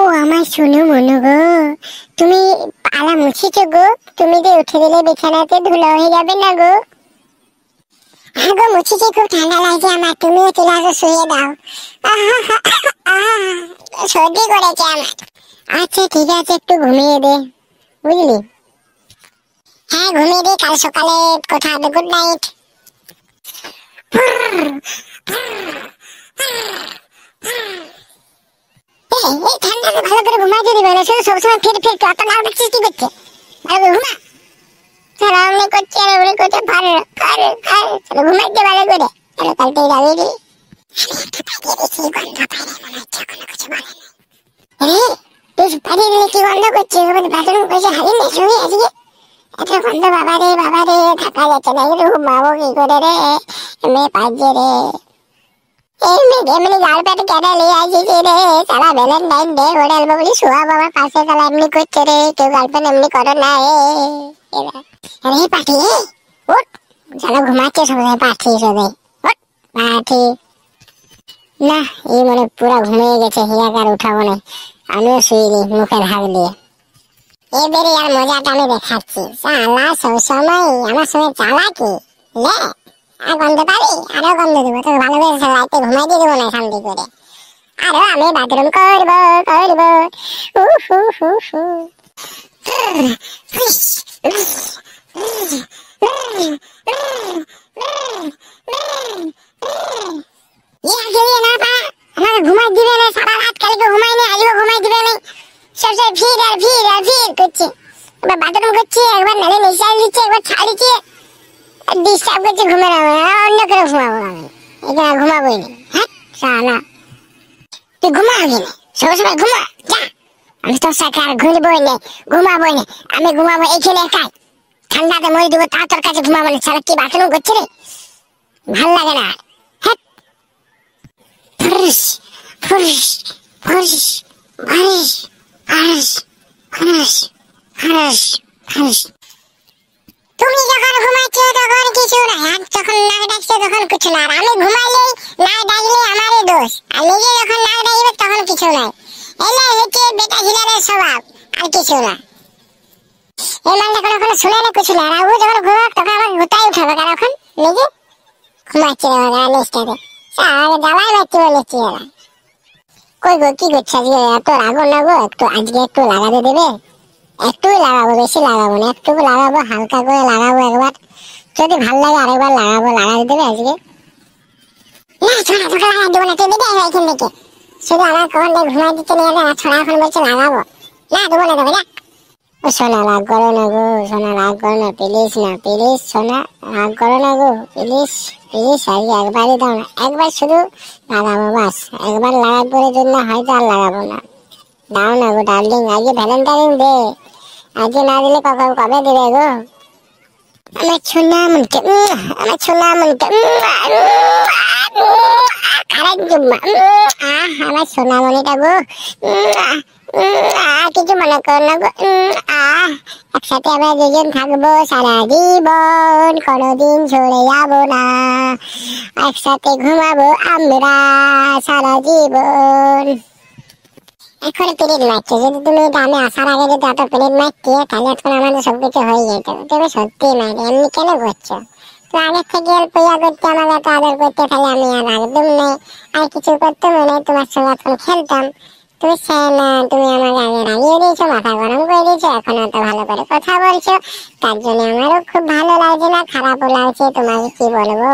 ও আমার শোনো মনু গো, তুমি পালা মুছিছো গো? তুমি যে উঠে দিলে বিছানাতে ধুলো হয়ে যাবে না গো? হ্যাঁ গো মুছিছি, খুব ঠান্ডা লাগছে আমার, তুমিও চলে আসো শুয়ে দাও। সর্দি করেছে আমার। আচ্ছা ঠিক আছে, একটু ঘুমিয়ে দে, বুঝলি? হ্যাঁ ঘুমিয়ে দে, কাল সকালে কথা হবে। Good night. এই ঠান্ডাতে ভালো করে ঘুমাইতে দিবে না, শুধু সবসময় ফির ফির অত নাও দেখছিস কি করছে? ভালো করে ঘুমা। সারা অমনি করছে আর ওরে করছে, ভালো ভালো ভালো, চলো ঘুমাইতে ভালো করে। চলো কালকে যাবি রে। গন্ধ পাই না মনে হচ্ছে, কোনো কিছু বলে না। তুই পাঠিয়ে দিলে কি গন্ধ করছে? বাথরুম করছে হারিয়ে নেই শুয়ে আজকে এত গন্ধ। বাবা রে থাকা যাচ্ছে না, কিন্তু ঘুমাবো কি করে রে? মেয়ে পাচ্ছে রে, এমনি গাল পেটে কেটে নিয়ে আসিস রে। সারা ভ্যালেন্টাইন ডে হোটেল বলি শোয়া বাবার পাশে, সারা এমনি করছে রে। কেউ গার্লফ্রেন্ড এমনি করে না। আরে পাঠি উঠ, সারা ঘুমাচ্ছে সবাই। পাঠি সবাই উঠ, পাঠি না, এই মানে পুরা ঘুমিয়ে গেছে। হিয়াকে আর উঠাবো না, আমিও শুইনি মুখে ঢাক দিয়ে। এবারে আর মজাটা আমি দেখাচ্ছি। শালা সবসময় আমার সঙ্গে চালাকি লে। আর গন্ধ পাবি, আরো গন্ধ দেবো তোকে, ভালো করে রাতে ঘুমাই দিয়ে দেবো না শান্তি করে। আরো আমি বাথরুম করবো করবো। ঘুমাই দিবে না, সারা রাত কালকে ঘুমাই নেই, আজও ঘুমাই দিবে না। সবসময় ফির আর ফির আর ফির করছে। একবার বাথরুম করছে, একবার নালে নিঃশ্বাস দিচ্ছে, একবার ছাড় দিচ্ছে, ডিস্টার্ব করছে। ঘুমের অন্য করে ঘুমাবো আমি, এখানে ঘুমাবোই না। হ্যাঁ শালা, তুই ঘুমাবি না, সবসময় ঘুমা যা। আমি তোর সাথে আর ঘুরবোই না, ঘুমাবোই না। আমি ঘুমাবো এইখানে একাই, ঠান্ডাতে মরে দিব, তা তোর কাছে ঘুমাবো না। শালা কি বাথরুম করছে রে, ভাল লাগে না। হ্যাঁ ফুরুস ফুরুস ফুরুস ফারিস ফারিস ফারিস ফারিস ফারিস। তুমি যখন ঘুমাচ্ছ তখন কিছু না, আর যখন নাক ডাকছে তখন কিছু না। আর আমি ঘুমাইলেই নাক ডাকলে আমারই দোষ, আর নিজে যখন নাক ডাকবে তখন কিছু নাই। এলে হচ্ছে বেটা ঝিলারের স্বভাব, আর কিছু না। এই মালটা কোনো শুনে না কিছু না। আর ও যখন ঘুমাক তখন আমাকে ঘুতাই উঠাবে, কারণ এখন নিজে ঘুমাচ্ছে নিচটাতে। আগে জ্বালাই মারছি বলেছি এরা। কই গো কি করছে আজকে? এত রাগো না গো, একটু আজকে একটু লাগাতে দেবে? একটু লাগাবো, বেশি লাগাবো না, একটু লাগাবো, হালকা করে লাগাবো একবার। যদি ভাল লাগে আরেকবার লাগাবো, লাগাতে দেবে আজকে? না ছোড়া, তোকে লাগাই দেবো না, তুই বেরিয়ে আয় এখান থেকে। শুধু আমার কখন ঘুমাই দিতে নিয়ে যাবে, আর ছোড়া এখন বলছে লাগাবো না, দেবো না তবে না। ও সোনা রাগ করো না গো, সোনা রাগ করো না, প্লিজ না, প্লিজ সোনা রাগ করো না গো, প্লিজ প্লিজ। আজকে একবারই দাও না, একবার শুধু লাগাবো বাস। একবার লাগার পরে জন্য হয়তো আর লাগাবো না। দাও না গো ডার্লিং, আজকে ভ্যালেন্টাইন ডে, আজকে না দিলে কখন কবে দেবে গো? আমার সোনা মনটা, আমার সোনা মনটা, খারাপ জুম্মা, আমার সোনা মনিটা গো। কিছু মনে করো না গো। একসাথে আমরা দুজন থাকবো সারা জীবন, কোনোদিন ঝরে যাবো না। একসাথে ঘুমাবো আমরা সারা জীবন। এখন পিরিয়ড মারছে, যদি তুমি আমি আসার আগে যদি এত পিরিয়ড মারতে, তাহলে এখন আমাদের সবকিছু হয়ে যেত। তুমি সত্যি মারি, এমনি কেন করছো? তো আগের থেকে অল্প ইয়া করতে, আমাকে এত আদর করতে, তাহলে আমি আর একদম নেই, আর কিছু করতে মনে, তোমার সঙ্গে এখন খেলতাম। তুমি না, তুমি আমাকে আগে রাগিয়ে দিয়েছো, মাথা গরম করে দিয়েছো, এখন এত ভালো করে কথা বলছো, তার জন্য আমারও খুব ভালো লাগছে না, খারাপও লাগছে। তোমাকে কি বলবো?